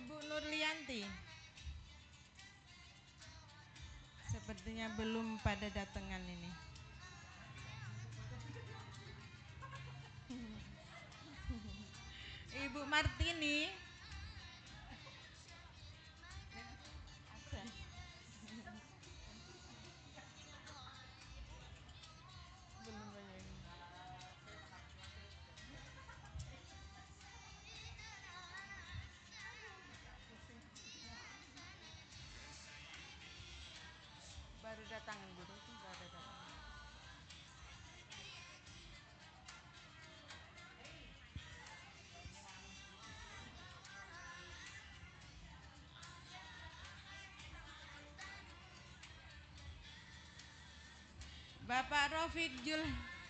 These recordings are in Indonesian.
Ibu Nurlianti. Sepertinya belum pada datangan ini. Ibu Martini. Belum banyak. Baru datangan guru itu baru datang. Bapak Rofiq Jul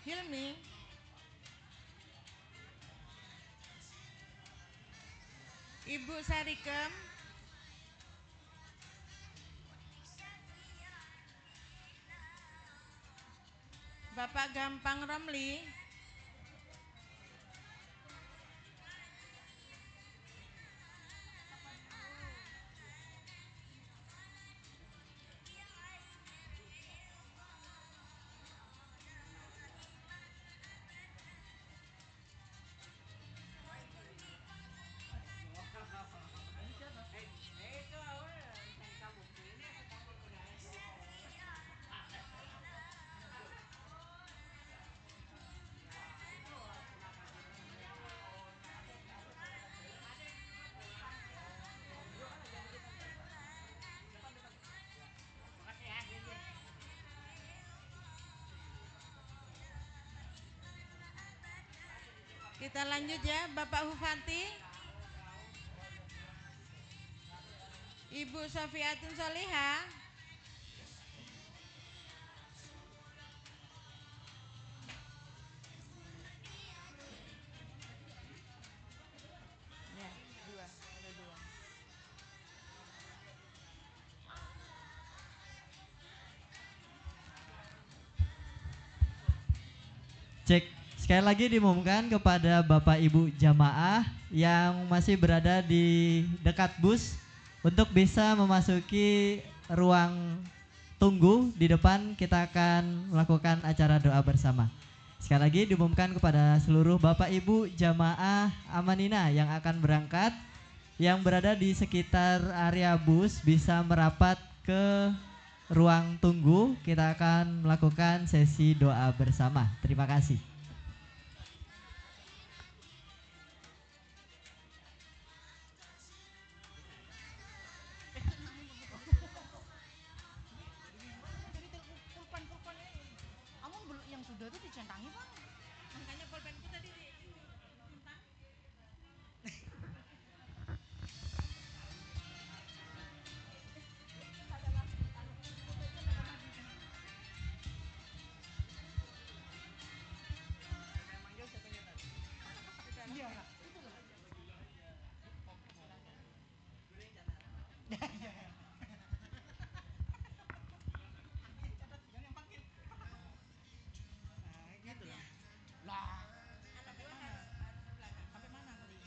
Hilmi. Ibu Sarikem. Bapak Gampang Romli. Kita lanjut ya, Bapak Hufati. Ibu Sofiatun Soliha. Ya, dua, ada dua. Cek, sekali lagi diumumkan kepada Bapak Ibu jamaah yang masih berada di dekat bus untuk bisa memasuki ruang tunggu di depan. Kita akan melakukan acara doa bersama. Sekali lagi diumumkan kepada seluruh Bapak Ibu jamaah Amanina yang akan berangkat, yang berada di sekitar area bus bisa merapat ke ruang tunggu. Kita akan melakukan sesi doa bersama. Terima kasih. Yang sudah itu dicentangi Bang. Makanya pulpenku tadi minta. Iya. Lah, sampai mana? Sampai mana tadi?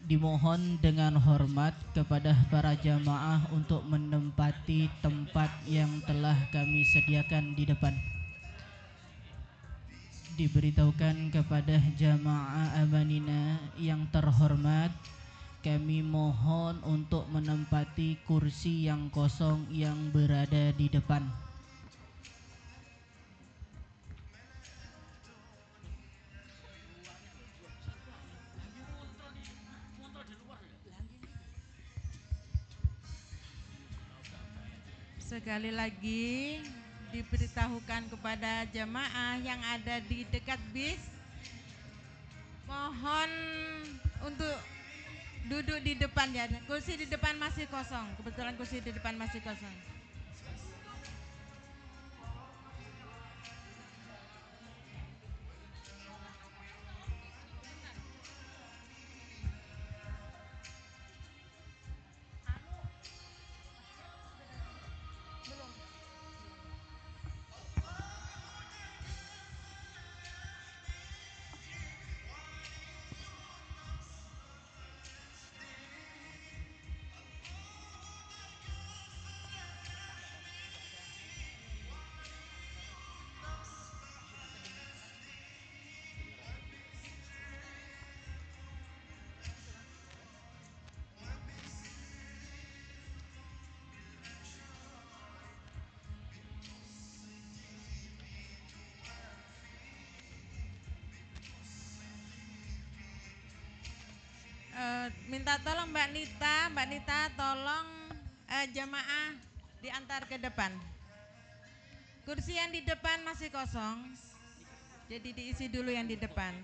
Dimohon dengan hormat kepada para jamaah untuk menempati tempat yang telah kami sediakan di depan. Diberitahukan kepada jamaah Amanina yang terhormat, kami mohon untuk menempati kursi yang kosong yang berada di depan. Sekali lagi diberitahukan kepada jemaah yang ada di dekat bis Mohon untuk duduk di depan ya. Kursi di depan masih kosong. Kebetulan kursi di depan masih kosong. Minta tolong Mbak Nita tolong jamaah diantar ke depan. Kursi yang di depan masih kosong, jadi diisi dulu yang di depan.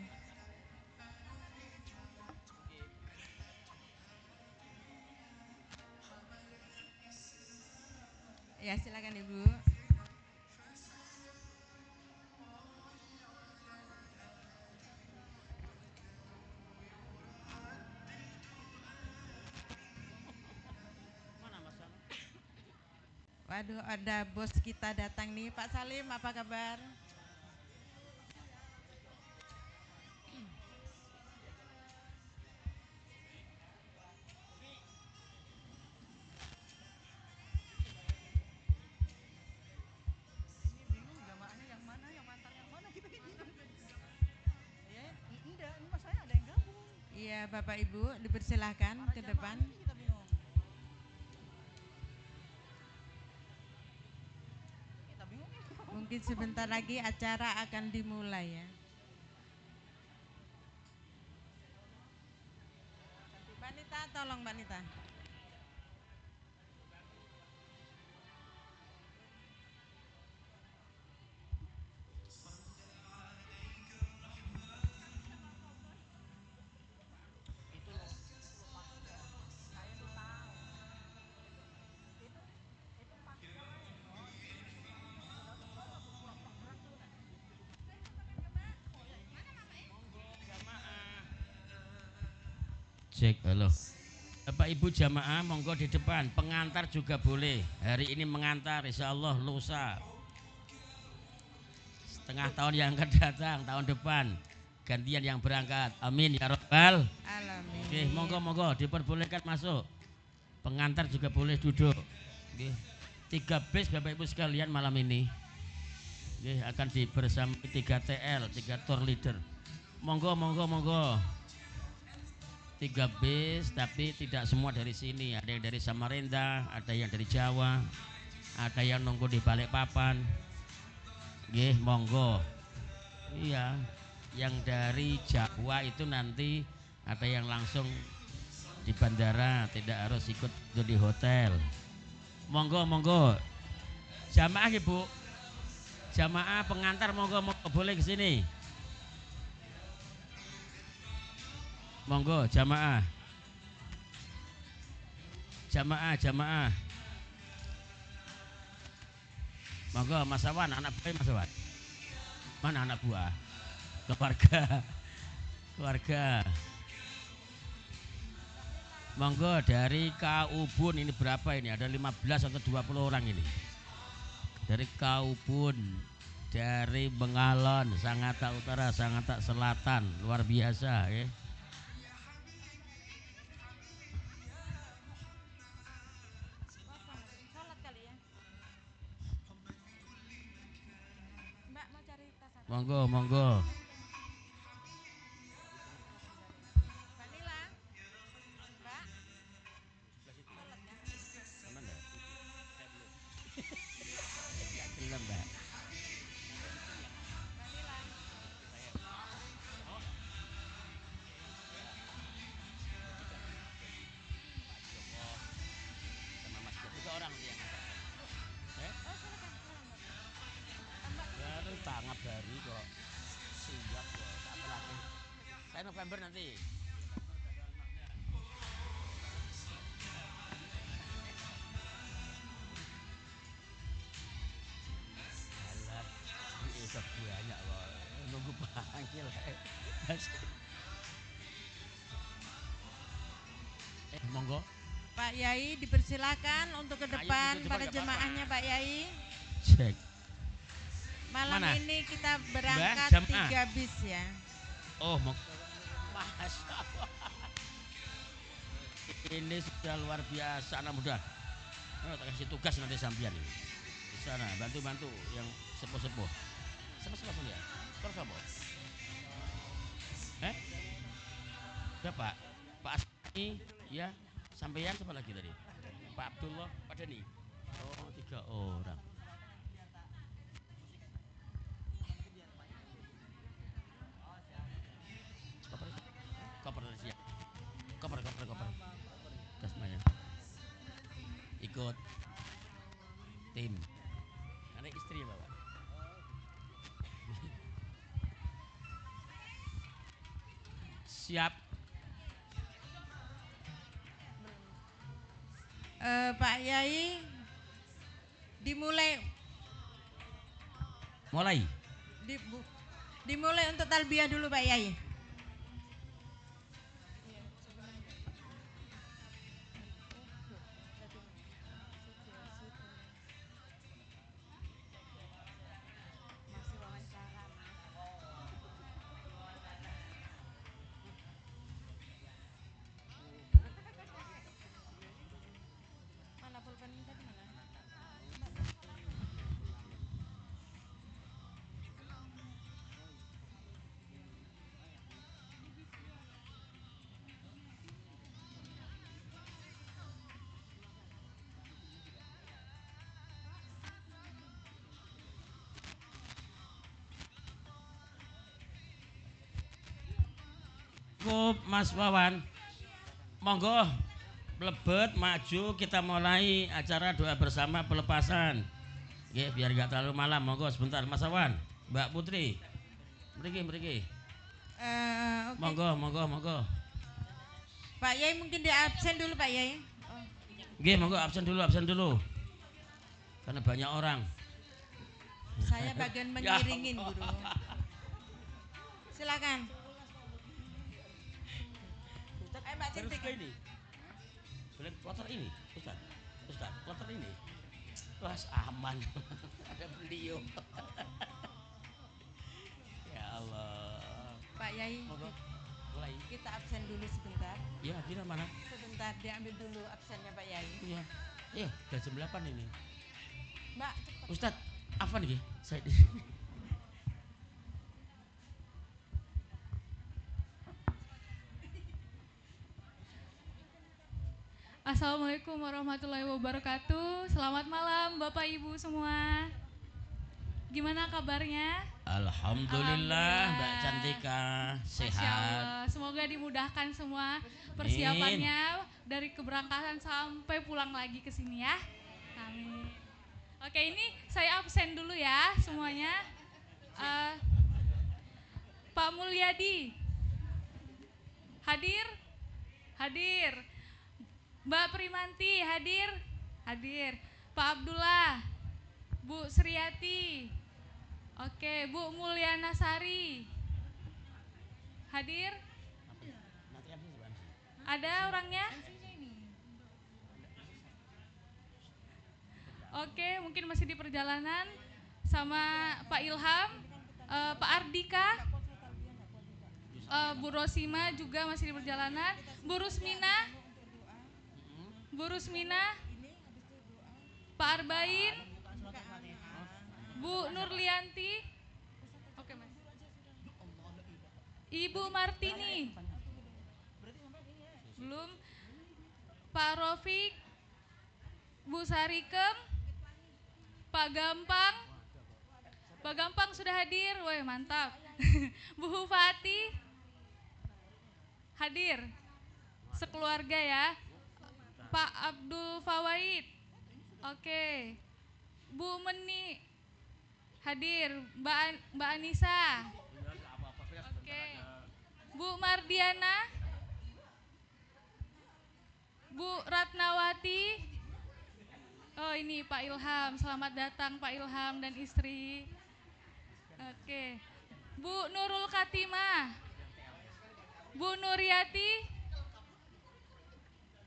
Ya silakan Ibu. Waduh, ada bos kita datang nih, Pak Salim, apa kabar? Ini bingung jamaahnya yang mana, yang mantar yang mana kita bingung. Ya, enggak, ini mas saya ada yang gabung. Iya, Bapak Ibu, dipersilahkan Para ke jamaah depan. ini kita bingung. Kita bingung. Mungkin sebentar lagi acara akan dimulai ya. Mbak Nita, tolong Mbak Nita. Cek, halo. Bapak Ibu jamaah monggo di depan, pengantar juga boleh. Hari ini mengantar, insya Allah lusa. Setengah tahun yang akan datang, tahun depan gantian yang berangkat. Amin ya robbal. Alamin. Oke, monggo diperbolehkan masuk. Pengantar juga boleh duduk. Oke. 3 bis Bapak Ibu sekalian malam ini. Oke, akan dibersamai 3 TL, 3 tour leader. Monggo. 3 bis tapi tidak semua dari sini, ada yang dari Samarinda, ada yang dari Jawa, ada yang nunggu di Balikpapan. Nggih, monggo. Iya, yang dari Jawa itu nanti ada yang langsung di bandara, tidak harus ikut di hotel. Monggo. Jamaah Ibu, jamaah pengantar monggo boleh ke sini. Monggo jamaah. Monggo Mas Awan, anak buah Mas Awan. Mana anak buah? Keluarga. Monggo dari Kaubun, ini berapa ini? Ada 15 atau 20 orang ini. Dari Kaubun, dari Bengalon, Sangatta Utara, Sangatta Selatan, luar biasa ya. Monggo. Mbak Nila. Mbak. Belum, Mbak. Sama Mas Joko 3 orang sih yang baru tanggap dari kok. Akhir November nanti. Alah, ini banyak kok. Nunggu panggil. Monggo. Pak Yai dipersilakan untuk ke Ayo, depan duduk, pada nggak jemaahnya Pak Yai. Cek. Malam Mana? ini kita berangkat Jamaah. 3 bis ya. Oh, Masya Allah. Ini sudah luar biasa anak muda. Oh, tak kasih tugas nanti sampean ini. Di sana bantu-bantu yang sepuh-sepuh. Sepuh-sepuh ya. Terus apa? Siapa? Pak Asmi, ya. Sampean siapa lagi tadi? Pak Abdullah, Pak Deni. Oh, 3 orang. Koper siap. Koper. Gas semuanya. Ikut tim. Ada istri ya Bapak? Siap. Pak Yai dimulai Mulai. dimulai untuk talbiyah dulu Pak Yai. Mana pulpen tadi mana? Cukup Mas Wawan. Monggo mlebet maju kita mulai acara doa bersama pelepasan. Nggih, biar enggak terlalu malam. Monggo sebentar Mas Wawan, Mbak Putri. Mriki. Oke. Monggo. Pak Yai mungkin di absen dulu Pak Yai. Nggih, monggo absen dulu. Karena banyak orang. Saya bagian Ya mengiringin guru. Silakan. Ayo Mbak Terus Cintik. ke ini. Boleh kloter ini, Ustaz, kloter ini. Wah, aman. Ada beliau. Ya Allah. Pak Yai, Monggo, mulai. kita absen dulu sebentar. Ya, kira mana? Sebentar diambil dulu absennya Pak Yai. Iya. Iya, udah jam 8 ini. Mbak, cepat. Ustaz, apa nih? Saya di Assalamualaikum warahmatullahi wabarakatuh. Selamat malam Bapak Ibu semua. Gimana kabarnya? Alhamdulillah, Mbak Cantika Masya sehat. Allah. Semoga dimudahkan semua persiapannya dari keberangkatan sampai pulang lagi ke sini ya. Amin. Oke, ini saya absen dulu ya semuanya. Pak Mulyadi hadir? Hadir. Mbak Primanti hadir. Pak Abdullah, Bu Sriati, oke, Bu Mulyana Sari hadir? Ada orangnya? Oke, mungkin masih di perjalanan sama Pak Ilham, Pak Ardika, Bu Rosima juga masih di perjalanan, Bu Rusmina, Pak Arbain, Bu Nurlianti, oke Mas, Ibu Martini, belum, Pak Rofik, Bu Sarikem, Pak Gampang sudah hadir, woi mantap. Bu Hufati hadir, sekeluarga ya. Pak Abdul Fawaid, oke. Bu Meni hadir, Mbak Anissa, oke. Bu Bu Mardiana, Bu Ratnawati. Oh ini Pak Ilham, selamat datang Pak Ilham dan istri. Oke, Bu Nurul Katimah, Bu Nuryati,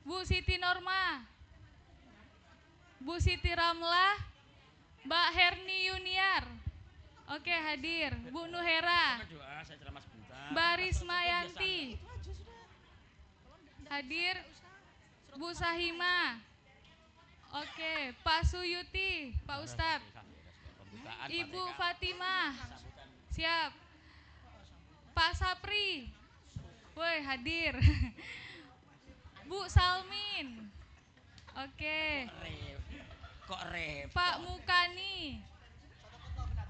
Bu Siti Norma, Bu Siti Ramlah, Mbak Herni Yuniar. Oke hadir, Bu Nuhera, Doa, saya ceramah sebentar. Mbak Rismayanti, hadir, Bu Sahima. Oke, Pak Suyuti, Pak Ustadz, Pembukaan Ibu Fatihah. Fatimah, siap. Pak Sapri, woi hadir. Bu Salmin, oke. Kok repot? Pak Mukani,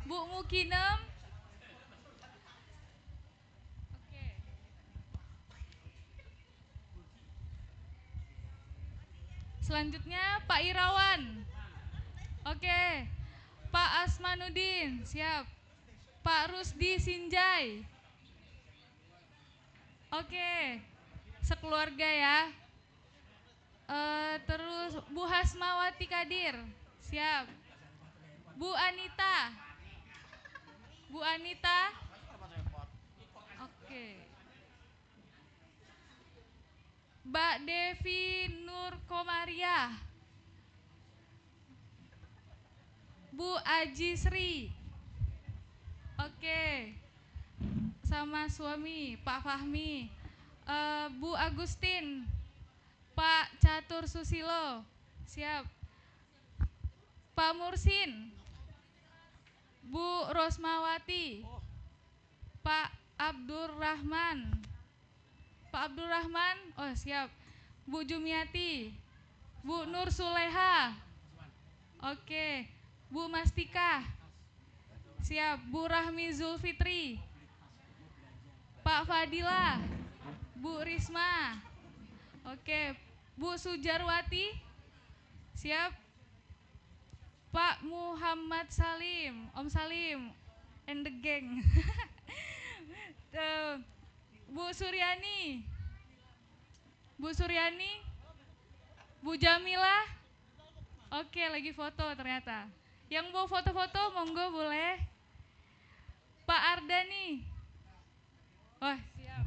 Bu Mukinem, oke. Selanjutnya Pak Irawan, oke. Pak Asmanuddin, siap. Pak Rusdi Sinjai, oke. Sekeluarga ya. Terus Bu Hasmawati Kadir, siap. Bu Anita, Bu Anita, oke. Mbak Devi Nur Komariah, Bu Aji Sri, oke. Sama suami Pak Fahmi. Bu Agustin, Pak Catur Susilo, siap. Pak Mursin, Bu Rosmawati, Pak Abdurrahman, Pak Abdurrahman, oh siap. Bu Jumiati, Bu Nur Suleha, oke. Bu Mastika, siap. Bu Rahmi Zulfitri, Pak Fadila, Bu Risma, oke. Bu Sujarwati, siap. Pak Muhammad Salim, Om Salim, and the gang. Bu Suryani, Bu Suryani, Bu Jamila, oke lagi foto ternyata. Yang mau foto-foto monggo boleh. Pak Ardani, oh siap.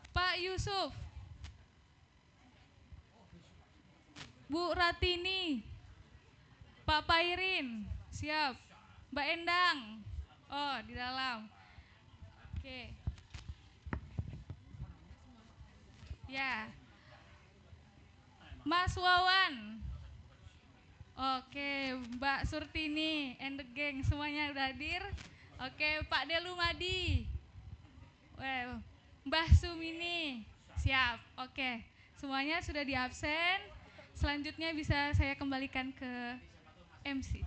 Pak Yusuf, Bu Ratini, Pak Pairin, siap. Mbak Endang, oh di dalam. Oke. Ya. Mas Wawan, oke. Mbak Surtini, and the gang semuanya udah hadir. Oke, Pak Delumadi, Mbah Sumini, siap. Oke, semuanya sudah di absen. Selanjutnya bisa saya kembalikan ke MC.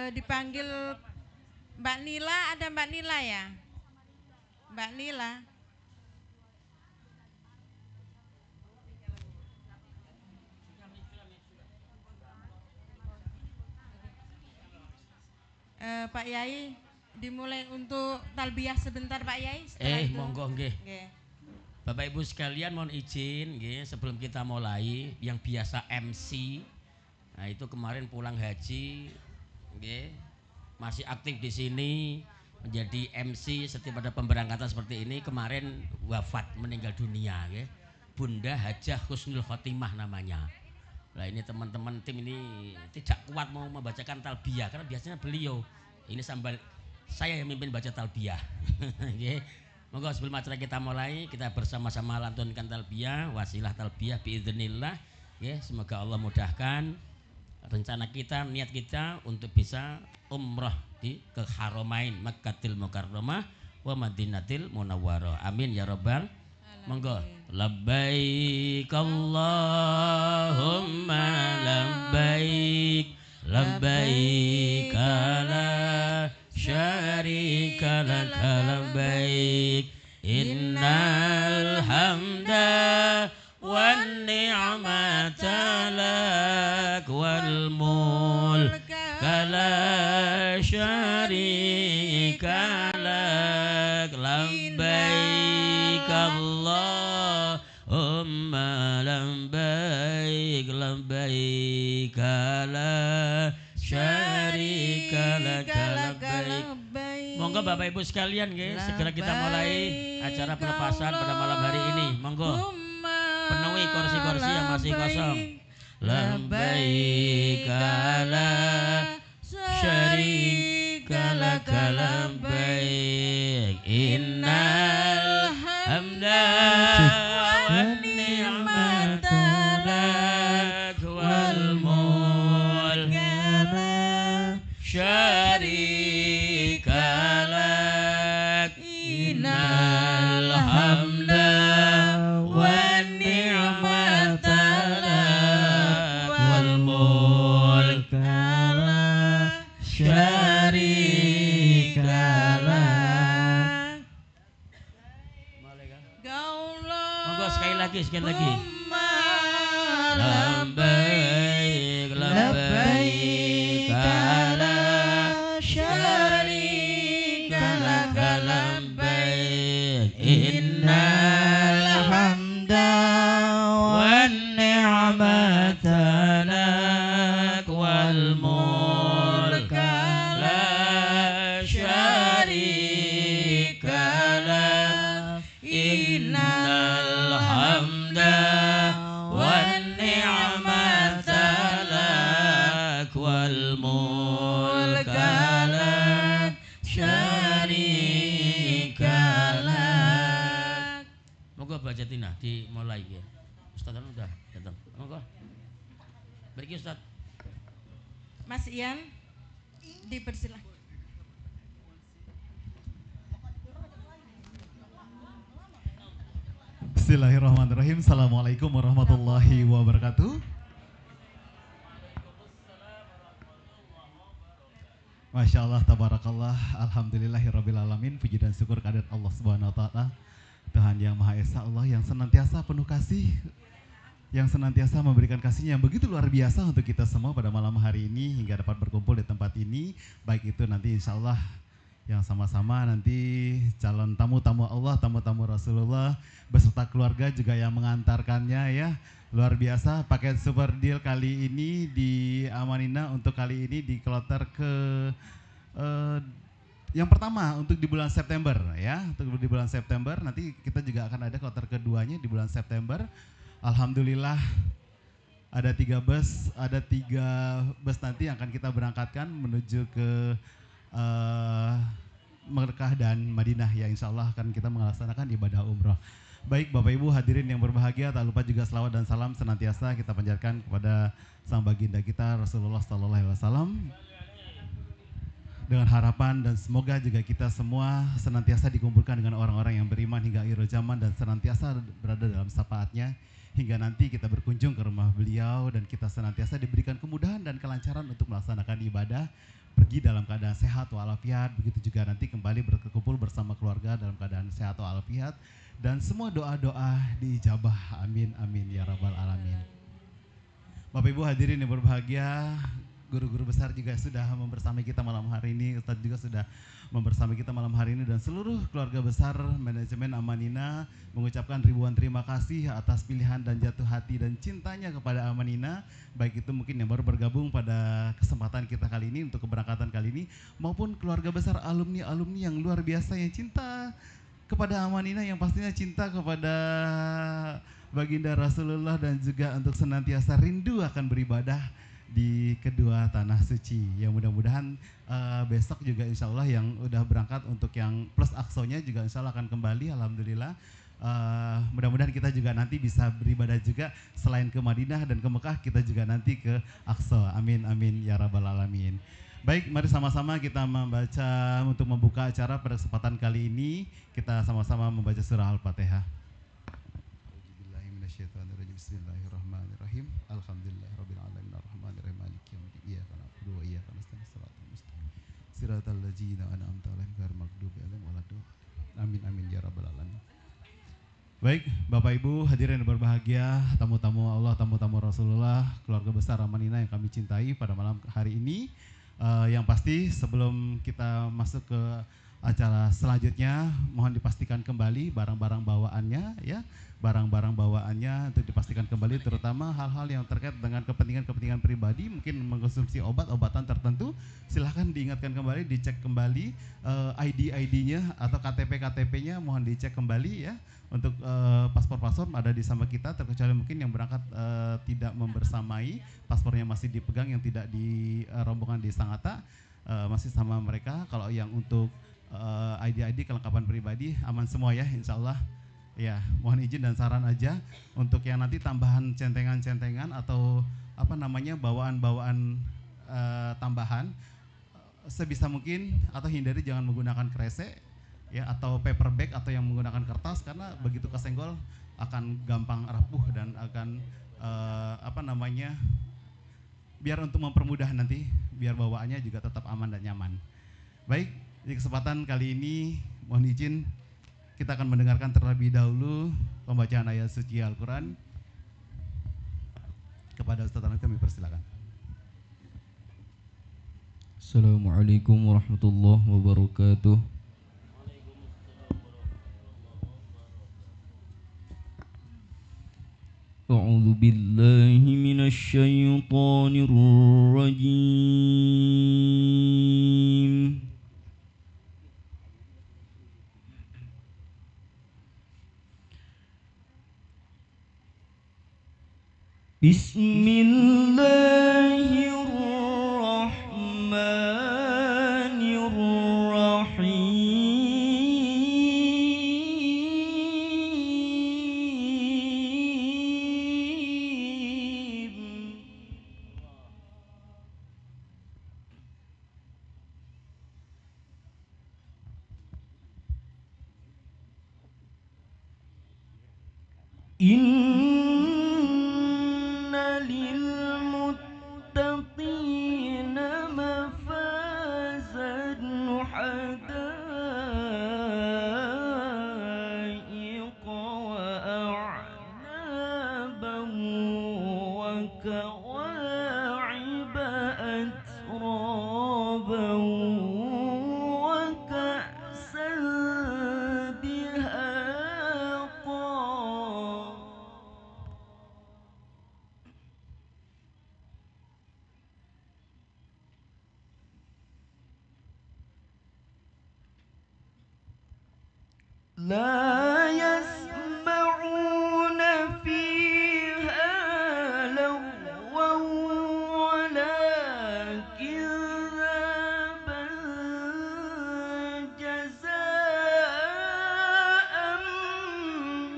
Dipanggil Mbak Nila, ada Mbak Nila ya? Mbak Nila. Pak Yai, dimulai untuk talbiyah sebentar Pak Yai. Monggo nggih. Nggih. Bapak Ibu sekalian mohon izin nggih sebelum kita mulai yang biasa MC. Nah, itu kemarin pulang haji nggih. Masih aktif di sini menjadi MC setiap ada pemberangkatan seperti ini. Kemarin wafat meninggal dunia nggih. Bunda Hajah Husnul Khotimah namanya. Nah, ini teman-teman tim ini tidak kuat mau membacakan talbiyah karena biasanya beliau ini sambil saya yang mimpin baca talbiyah. Nggih. Monggo sebelum acara kita mulai kita bersama-sama lantunkan talbiyah, wasilah talbiyah biidznillah. Nggih, semoga Allah mudahkan rencana kita, niat kita untuk bisa umrah ke Haramain Makkatil Mukarramah wa Madinatil Munawwarah. Amin ya rabbal Monggo. Labbaik Allahumma labbaik labbaik la syarika lak labbaik innal hamda wan ni'mata lak wal mulka la syarika lak labbaik Allahumma labbaik labbaik la syarika lak labbaik. Monggo Bapak Ibu sekalian nggih, segera kita mulai acara pelepasan pada malam hari ini. Monggo. Penuhi kursi-kursi yang masih kosong. Labbaik la syarika lak labbaik innal hamda wan ni'mata lak wal mulka la syarika lak innal hamda wan ni'mata lak wal mulka la syarika lak. Monggo sekali lagi. Labbaik labbaik la syarika lak labbaik innal hamda wan ni'mata lak wal mulka la syarika lak innal hamda wan ni'mata lak wal mulka la syarika lak. Monggo baca Tina dimulai ya. Ustaz udah datang. Monggo. Beri Ustaz. Mas Ian dipersilakan. Bismillahirrahmanirrahim. Assalamualaikum warahmatullahi wabarakatuh. Masya Allah, tabarakallah, alhamdulillahirabbil alamin. Puji dan syukur kehadirat Allah Subhanahu wa taala, Tuhan yang Maha Esa, Allah yang senantiasa penuh kasih, yang senantiasa memberikan kasihnya yang begitu luar biasa untuk kita semua pada malam hari ini hingga dapat berkumpul di tempat ini. Baik itu nanti insya Allah yang sama-sama nanti calon tamu-tamu Allah, tamu-tamu Rasulullah beserta keluarga juga yang mengantarkannya ya. Luar biasa paket super deal kali ini di Amanina untuk kali ini di kloter ke yang pertama untuk di bulan September ya. Untuk di bulan September nanti kita juga akan ada kloter keduanya di bulan September. Alhamdulillah ada 3 bus nanti yang akan kita berangkatkan menuju ke Mekah dan Madinah ya, insya Allah akan kita melaksanakan ibadah umroh. Baik Bapak Ibu hadirin yang berbahagia, tak lupa juga selawat dan salam senantiasa kita panjatkan kepada sang baginda kita Rasulullah Sallallahu Alaihi Wasallam, dengan harapan dan semoga juga kita semua senantiasa dikumpulkan dengan orang-orang yang beriman hingga akhir zaman dan senantiasa berada dalam syafaatnya hingga nanti kita berkunjung ke rumah beliau dan kita senantiasa diberikan kemudahan dan kelancaran untuk melaksanakan ibadah, pergi dalam keadaan sehat walafiat, begitu juga nanti kembali berkumpul bersama keluarga dalam keadaan sehat walafiat dan semua doa-doa diijabah. Amin amin ya rabbal alamin. Bapak Ibu hadirin yang berbahagia, guru-guru besar juga sudah membersamai kita malam hari ini, Ustadz juga sudah membersamai kita malam hari ini dan seluruh keluarga besar manajemen Amanina mengucapkan ribuan terima kasih atas pilihan dan jatuh hati dan cintanya kepada Amanina, baik itu mungkin yang baru bergabung pada kesempatan kita kali ini untuk keberangkatan kali ini maupun keluarga besar alumni-alumni yang luar biasa yang cinta kepada Amanina, yang pastinya cinta kepada baginda Rasulullah dan juga untuk senantiasa rindu akan beribadah di kedua tanah suci. Ya mudah-mudahan besok juga insya Allah yang udah berangkat untuk yang plus Aqsonya juga insya Allah akan kembali. Alhamdulillah. Mudah-mudahan kita juga nanti bisa beribadah juga selain ke Madinah dan ke Mekah, kita juga nanti ke Aqso. Amin amin ya rabbal alamin. Baik, mari sama-sama kita membaca untuk membuka acara pada kesempatan kali ini. Kita sama-sama membaca surah Al-Fatihah. minasyaitonirrajim. Bismillahirrahmanirrahim. Alhamdulillahirabbil alamin arrahmanirrahim maliki yaumiddin. Iyyaka na'budu wa iyyaka nasta'in shiratal mustaqim. Shiratal ladzina an'amta 'alaihim ghairil maghdubi 'alaihim waladdallin. Amin amin ya rabbal alamin. Baik, Bapak Ibu hadirin yang berbahagia, tamu-tamu Allah, tamu-tamu Rasulullah, keluarga besar Amanina yang kami cintai pada malam hari ini. Yang pasti sebelum kita masuk ke acara selanjutnya, mohon dipastikan kembali barang-barang bawaannya, ya, barang-barang bawaannya untuk dipastikan kembali, terutama hal-hal yang terkait dengan kepentingan pribadi, mungkin mengkonsumsi obat-obatan tertentu, silahkan diingatkan kembali, dicek kembali ID-nya atau KTP-nya, mohon dicek kembali ya. Untuk paspor-paspor ada di sama kita, terkecuali mungkin yang berangkat tidak membersamai, paspornya masih dipegang, yang tidak di rombongan di Sangatta masih sama mereka. Kalau yang untuk ID kelengkapan pribadi aman semua ya, insya Allah. Ya, mohon izin dan saran aja untuk yang nanti tambahan centengan-centengan atau apa namanya bawaan-bawaan tambahan, sebisa mungkin atau hindari jangan menggunakan kresek ya, atau paper bag atau yang menggunakan kertas, karena begitu kesenggol akan gampang rapuh dan akan apa namanya, biar untuk mempermudah nanti biar bawaannya juga tetap aman dan nyaman. Baik, di kesempatan kali ini mohon izin kita akan mendengarkan terlebih dahulu pembacaan ayat suci Al-Quran. Kepada Ustaz Anas kami persilakan. Assalamualaikum warahmatullahi wabarakatuh. A'udzu billahi minasyaitonir rajim. Bismillahirrahmanirrahim. Inna lil muttaqina mafazan hadaiqa wa a'naban wa kawa'iba atraban wa ka'san dihaqa. لا يسمعون فيها لغوا ولا كذابا جزاء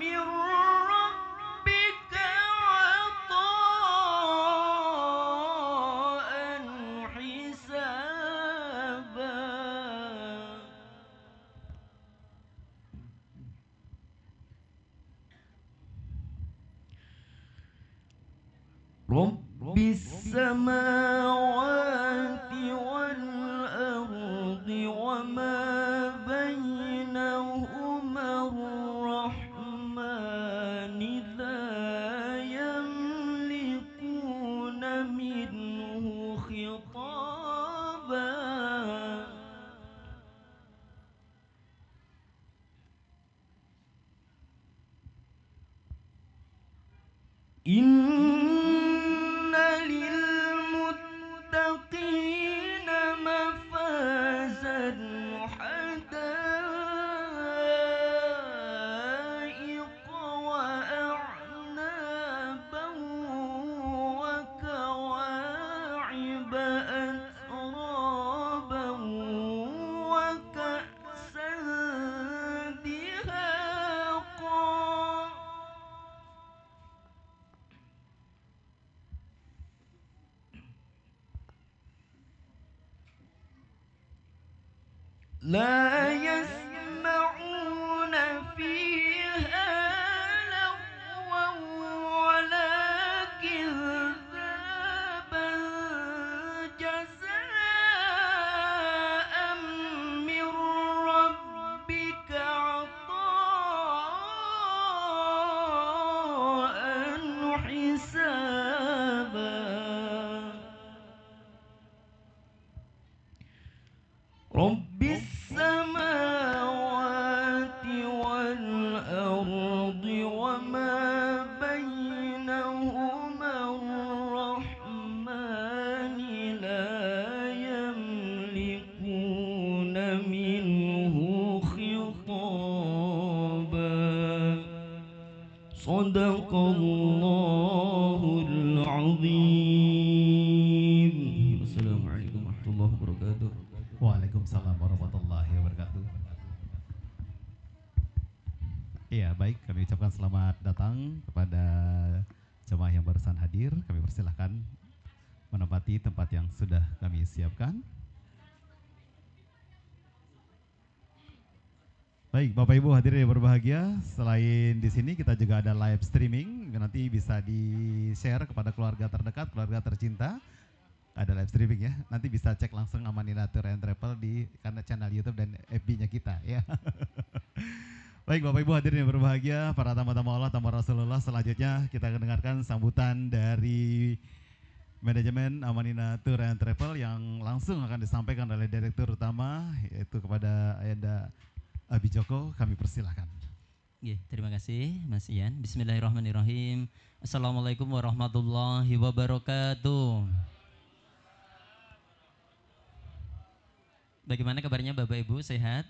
من ربك عطاء حسابا. رب السماوات والأرض وما بينهما الرحمن لا يملكون منه خطابا. إن للمتقين مفازا حدائق وأعنابا وكواعب أترابا وكأسا دهاقا. لا يسمعون فيها لغوا رب السماوات والأرض وما بينهما الرحمن لا يملكون منه خطابا صدق الله العظيم. السلام عليكم ورحمة الله وبركاته. Waalaikumsalam warahmatullahi wabarakatuh. Iya, baik, kami ucapkan selamat datang kepada jemaah yang barusan hadir. Kami persilahkan menempati tempat yang sudah kami siapkan. Baik, Bapak Ibu hadirin yang berbahagia, selain di sini kita juga ada live streaming, nanti bisa di-share kepada keluarga terdekat, keluarga tercinta. Ada live streaming ya, nanti bisa cek langsung Amanina Tour and Travel di karena channel YouTube dan FB-nya kita ya. Baik Bapak Ibu hadirin yang berbahagia, para tamu-tamu Allah, tamu Rasulullah, selanjutnya kita akan dengarkan sambutan dari manajemen Amanina Tour and Travel yang langsung akan disampaikan oleh Direktur Utama yaitu kepada Ayanda Abi Joko, kami persilahkan. Terima kasih Mas Ian. Bismillahirrahmanirrahim. Assalamualaikum warahmatullahi wabarakatuh. Bagaimana kabarnya Bapak Ibu, sehat?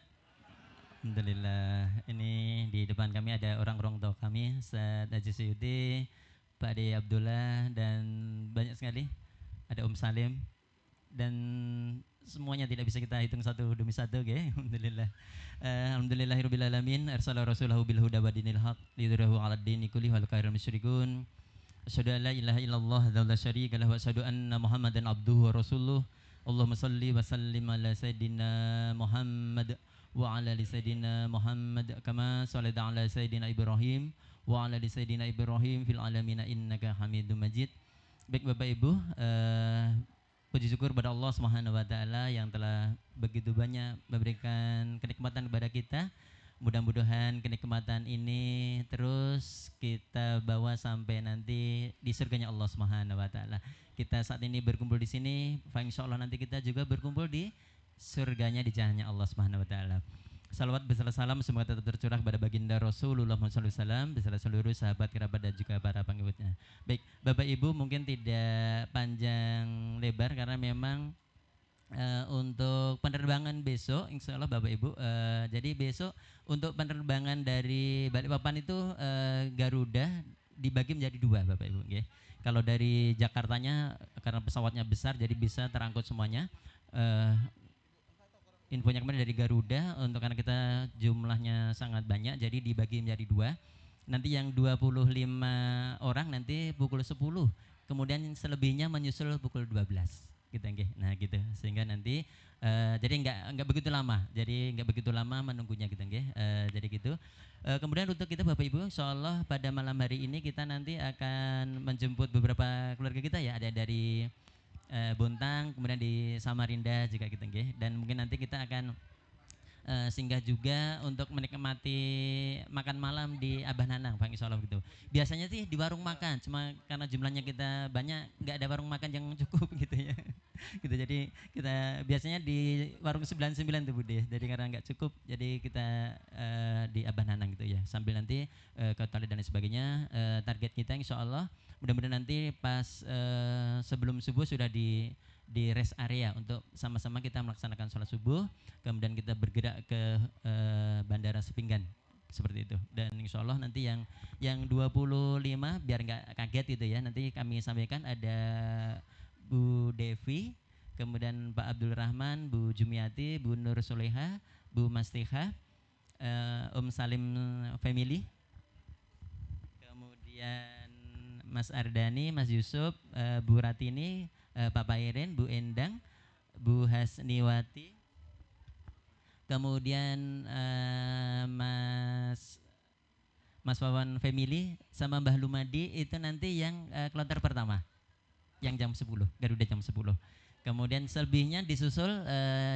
Alhamdulillah. Ini di depan kami ada orang tua kami, Ustaz Haji Suyuti, Pak Ade Abdullah, dan banyak sekali. Ada Salim, dan semuanya tidak bisa kita hitung satu demi satu, okay? Alhamdulillah. Alhamdulillahirrabbilalamin. Arsala rasulahu bil huda wa dinil haq lidhirahu 'alad dini kulli wal khairul musyrikun. Asyhadu an la ilaha illallah wa la syarika lahu wa asyhadu anna Muhammadan abduhu wa rasuluh. Allahumma salli wa sallim ala sayyidina Muhammad wa ala ali sayyidina Muhammad kama shallaita ala sayyidina Ibrahim wa ala ali sayyidina Ibrahim fil alamin innaka Hamidum Majid. Baik Bapak Ibu, puji syukur pada Allah Subhanahu wa taala yang telah begitu banyak memberikan kenikmatan kepada kita. Mudah-mudahan kenikmatan ini terus kita bawa sampai nanti di surganya Allah Subhanahu wa taala. Kita saat ini berkumpul di sini, insyaallah nanti kita juga berkumpul di surganya di jalannya Allah Subhanahu wa taala. Salawat beserta salam semoga tetap tercurah kepada baginda Rasulullah SAW beserta seluruh sahabat kerabat dan juga para pengikutnya. Baik, Bapak Ibu mungkin tidak panjang lebar karena memang untuk penerbangan besok, insya Allah Bapak Ibu, jadi besok untuk penerbangan dari Balikpapan itu Garuda dibagi menjadi dua Bapak Ibu. Okay. Kalau dari Jakartanya karena pesawatnya besar jadi bisa terangkut semuanya. Infonya kemarin dari Garuda untuk karena kita jumlahnya sangat banyak jadi dibagi menjadi dua. Nanti yang 25 orang nanti pukul 10, kemudian selebihnya menyusul pukul 12. Gitu nggih. Nah gitu sehingga nanti jadi enggak begitu lama. Jadi enggak begitu lama menunggunya gitu nggih. Jadi gitu. Kemudian untuk kita Bapak Ibu insyaallah pada malam hari ini kita nanti akan menjemput beberapa keluarga kita ya, ada dari Bontang, kemudian di Samarinda juga gitu nggih. Dan mungkin nanti kita akan singgah juga untuk menikmati makan malam di Abah Nanang, Pak insyaallah gitu. Biasanya sih di warung makan, cuma karena jumlahnya kita banyak, nggak ada warung makan yang cukup gitu ya. Gitu jadi kita biasanya di warung 99 tuh Bude. Jadi karena nggak cukup, jadi kita di Abah Nanang gitu ya. Sambil nanti ke toilet dan sebagainya. Target kita insyaallah mudah-mudahan nanti pas sebelum subuh sudah di rest area untuk sama-sama kita melaksanakan sholat subuh, kemudian kita bergerak ke Bandara Sepinggan seperti itu. Dan insya Allah nanti yang 25 biar nggak kaget gitu ya, nanti kami sampaikan ada Bu Devi, kemudian Pak Abdul Rahman, Bu Jumiati, Bu Nur Soleha, Bu Mastiha, Salim Family, kemudian Mas Ardani, Mas Yusuf, Bu Ratini, Papa Iren, Bu Endang, Bu Hasniwati, kemudian Mas Wawan Family sama Mbah Lumadi itu nanti yang kloter pertama yang jam 10, Garuda jam 10. Kemudian selebihnya disusul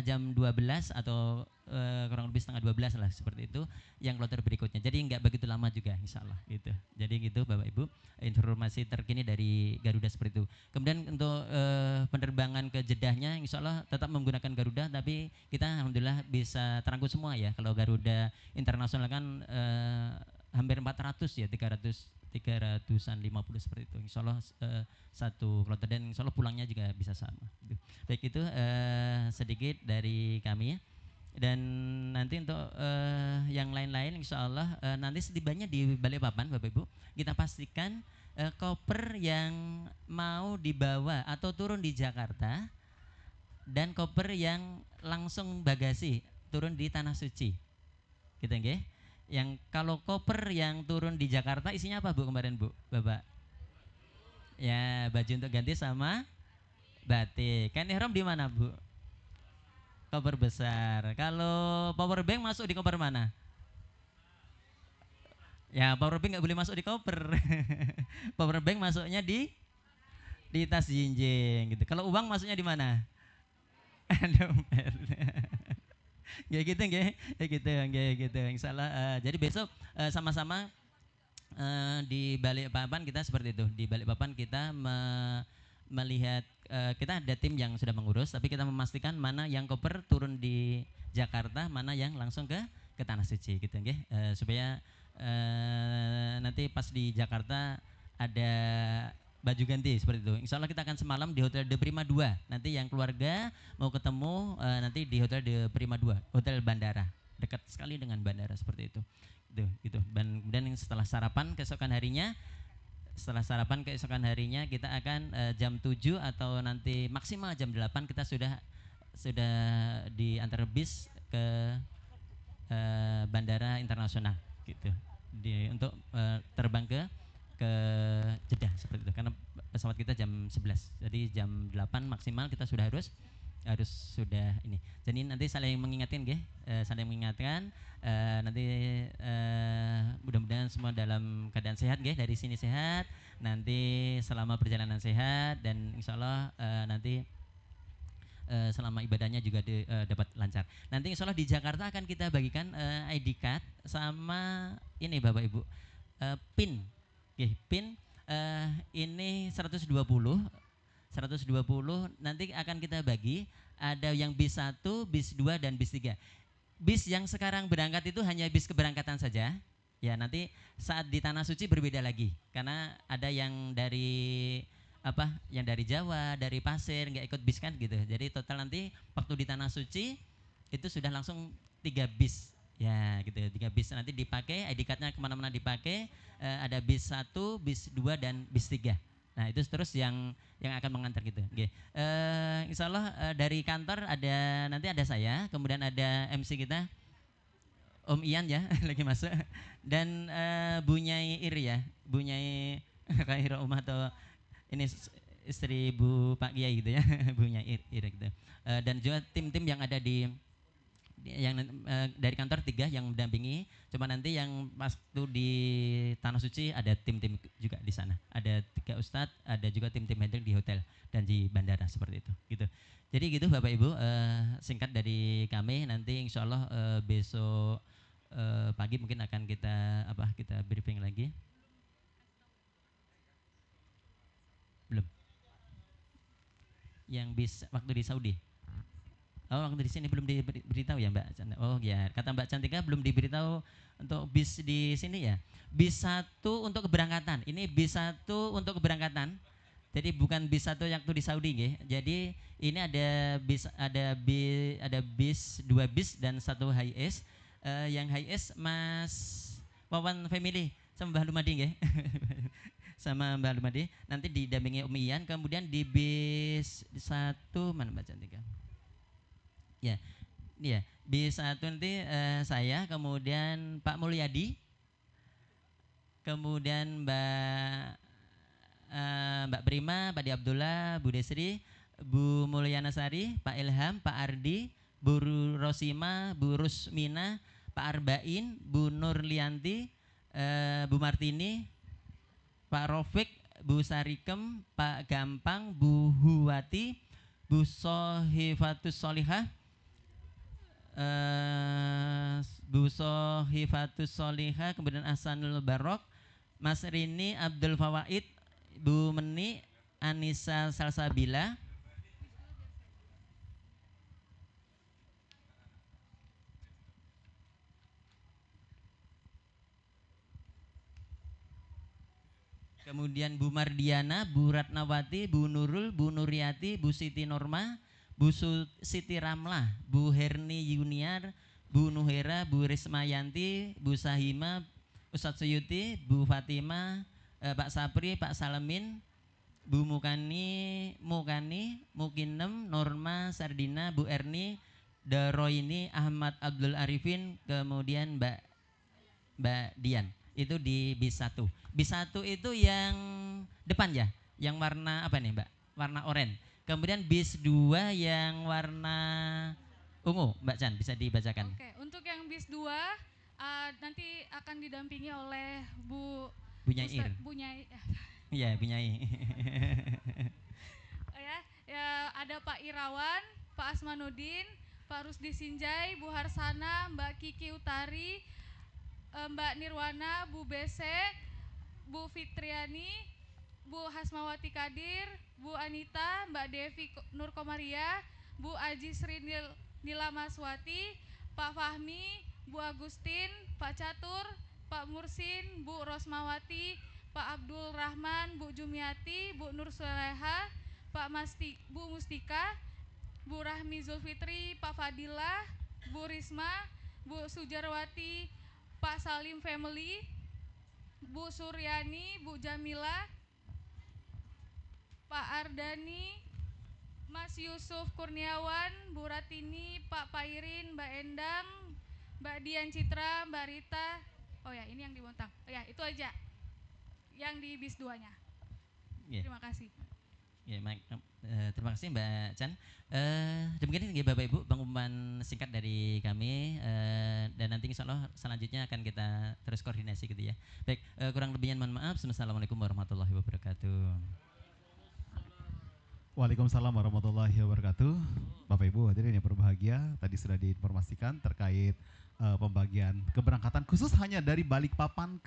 jam 12 atau kurang lebih setengah 12 lah seperti itu yang kloter berikutnya. Jadi nggak begitu lama juga insya Allah gitu. Jadi gitu Bapak Ibu, informasi terkini dari Garuda seperti itu. Kemudian untuk penerbangan ke Jedahnya insya Allah tetap menggunakan Garuda, tapi kita alhamdulillah bisa terangkut semua ya. Kalau Garuda internasional kan hampir 400 ya, 300-an 50 seperti itu. Insya Allah satu kloter dan insya Allah pulangnya juga bisa sama. Gitu. Baik itu sedikit dari kami. Dan nanti untuk yang lain-lain insya Allah nanti setibanya di Balikpapan Bapak Ibu kita pastikan koper yang mau dibawa atau turun di Jakarta dan koper yang langsung bagasi turun di Tanah Suci gitu nggih. Yang kalau koper yang turun di Jakarta isinya apa Bu kemarin Bu Bapak? Ya baju untuk ganti sama batik. Kan ihram di mana Bu? Koper besar. Kalau power bank masuk di koper mana? Ya power bank nggak boleh masuk di koper. Power bank masuknya di tas jinjing gitu. Kalau uang masuknya di mana? Dompet. Kayak gitu nggih. Kayak gitu. Insyaallah jadi besok sama-sama di Balikpapan kita seperti itu. Di Balikpapan kita melihat kita ada tim yang sudah mengurus, tapi kita memastikan mana yang koper turun di Jakarta, mana yang langsung ke Tanah Suci gitu nggih. Supaya nanti pas di Jakarta ada baju ganti seperti itu. Insya Allah kita akan semalam di Hotel De Prima 2. Nanti yang keluarga mau ketemu nanti di Hotel De Prima 2, hotel bandara, dekat sekali dengan bandara seperti itu. Gitu. Dan kemudian setelah sarapan keesokan harinya kita akan jam 7 atau nanti maksimal jam 8 kita sudah diantar bis ke bandara internasional gitu. Untuk terbang ke Jeddah seperti itu. Karena pesawat kita jam 11. Jadi jam 8 maksimal kita sudah harus sudah ini. Jadi nanti saling mengingatkan nggih, nanti mudah-mudahan semua dalam keadaan sehat nggih, dari sini sehat, nanti selama perjalanan sehat dan insyaallah nanti selama ibadahnya juga dapat lancar. Nanti insyaallah di Jakarta akan kita bagikan ID card sama ini Bapak Ibu PIN. Nggih, PIN ini 120 nanti akan kita bagi, ada yang bis 1, bis 2 dan bis 3. Bis yang sekarang berangkat itu hanya bis keberangkatan saja. Ya, nanti saat di Tanah Suci berbeda lagi. Karena ada yang dari Jawa, dari Pasir nggak ikut bis kan gitu. Jadi total nanti waktu di Tanah Suci itu sudah langsung 3 bis. Ya, gitu. 3 bis nanti dipakai, ID card-nya kemana-mana dipakai. Ada bis 1, bis 2 dan bis 3. Nah itu terus yang akan mengantar gitu. Okay. Insya Allah dari kantor nanti ada saya, kemudian ada MC kita Om Ian ya lagi masuk, dan Bu Nyai Iri ya, Bu Nyai Khairul Umah atau ini istri Bu Pak Kiai gitu ya, Bu Nyai Iri gitu. Dan juga tim-tim yang ada dari kantor 3 yang mendampingi. Cuma nanti yang waktu di Tanah Suci ada tim-tim juga di sana. Ada 3 ustadz, ada juga tim-tim handling di hotel dan di bandara seperti itu. Gitu. Jadi gitu Bapak Ibu, singkat dari kami. Nanti insya Allah besok pagi mungkin akan kita briefing lagi. Belum. Yang bis waktu di Saudi. Oh, waktu di sini belum diberitahu ya Mbak Cantika. Oh ya, kata Mbak Cantika belum diberitahu untuk bis di sini ya. Bis 1 untuk keberangkatan. Ini bis 1 untuk keberangkatan. Jadi bukan bis 1 yang tuh di Saudi nggih. Jadi ini ada bis 2 bis dan 1 high S. Yang high S Mas Wawan Family sama Mbak Lumadi nggih. Sama Mbak Lumadi. Nanti didampingi Umi Ian. Kemudian di bis 1 mana Mbak Cantika? Ya, bis 1 nanti saya, kemudian Pak Mulyadi, kemudian Mbak Prima, Pak Di Abdullah, Bu Desri, Bu Mulyana Sari, Pak Ilham, Pak Ardi, Bu Rosima, Bu Rusmina, Pak Arbain, Bu Nurlianti, Bu Martini, Pak Rofik, Bu Sarikem, Pak Gampang, Bu Huwati, Bu Sohifatus Solihah, Bu Sohifatus Solihah, kemudian Hasanul Barok, Mas Rini Abdul Fawaid, Bu Meni Anissa Salsabila. Kemudian Bu Mardiana, Bu Ratnawati, Bu Nurul, Bu Nuriati, Bu Siti Norma, Bu Siti Ramlah, Bu Herni Yuniar, Bu Nuhera, Bu Rismayanti, Bu Sahima, Ustadz Suyuti, Bu Fatima, Pak Sapri, Pak Salamin, Bu Mukani, Mukinem, Norma, Sardina, Bu Erni, Daroini, Ahmad Abdul Arifin, kemudian Mbak Dian. Itu di bis 1. Bis 1 itu yang depan ya, yang warna apa nih Mbak? Warna oranye. Kemudian bis 2 yang warna ungu, Mbak Chan, bisa dibacakan. Oke, untuk yang bis 2 nanti akan didampingi oleh Bu Nyair. Bu Nyai. Iya, Bu Nyai. Ya, ada Pak Irawan, Pak Asmanuddin, Pak Rusdi Sinjai, Bu Harsana, Mbak Kiki Utari, Mbak Nirwana, Bu Bese, Bu Fitriani, Bu Hasmawati Kadir, Bu Anita, Mbak Devi Nur Komaria, Bu Aji Sri Nila Maswati, Pak Fahmi, Bu Agustin, Pak Catur, Pak Mursin, Bu Rosmawati, Pak Abdul Rahman, Bu Jumiati, Bu Nur Suleha, Bu Mustika, Bu Rahmi Zulfitri, Pak Fadila, Bu Risma, Bu Sujarwati, Pak Salim Family, Bu Suryani, Bu Jamila, Pak Ardani, Mas Yusuf Kurniawan, Bu Ratini, Pak Pairin, Mbak Endang, Mbak Dian Citra, Mbak Rita. Oh ya, ini yang di Bontang. Oh ya, itu aja yang di bis 2-nya. Yeah. Terima kasih. Ya, terima kasih Mbak Chan. Demikian ya Bapak Ibu pengumuman singkat dari kami, dan nanti insya Allah selanjutnya akan kita terus koordinasi gitu ya. Baik, kurang lebihnya mohon maaf. Assalamualaikum warahmatullahi wabarakatuh. Waalaikumsalam warahmatullahi wabarakatuh. Bapak Ibu hadirin yang berbahagia, tadi sudah diinformasikan terkait pembagian keberangkatan khusus hanya dari Balikpapan